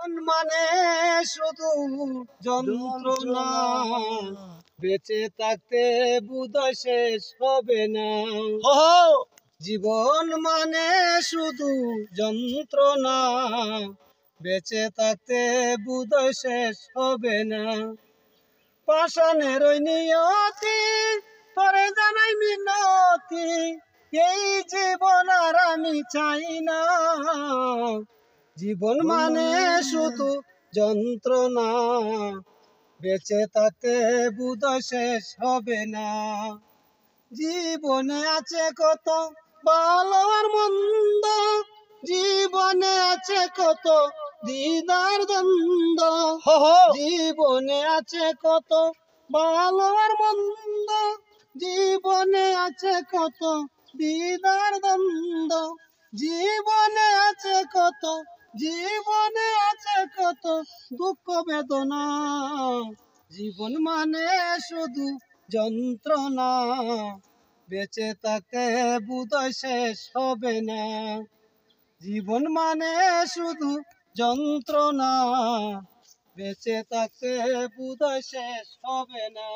মানে শুধু যন্ত্রণা, বেঁচে থাকতে বোধহয় শেষ হবে না। জীবন মানে শুধু যন্ত্রণা, বেঁচে থাকতে বোধহয় শেষ হবে না। পাষাণের ওই নিয়তি, তোরে জানাই মিনতি, এই জীবন আর আমি চাই না। জীবন মানে শুধু যন্ত্রণা, বেঁচে থাকতে বোধহয় শেষ হবে না। জীবনে আছে কত ভালো আর মন্দ, জীবনে আছে কত দ্বিধার দ্বন্দ্ব। জীবনে আছে কত ভালো আর মন্দ, জীবনে আছে কত দ্বিধার দ্বন্দ্ব। জীবনে আছে কত, জীবনে আছে কত দুঃখ বেদনা। জীবন মানে শুধু যন্ত্রণা, বেঁচে থাকতে বোধহয় শেষ হবে না। জীবন মানে শুধু যন্ত্রণা, বেঁচে থাকতে বোধহয় শেষ হবে না।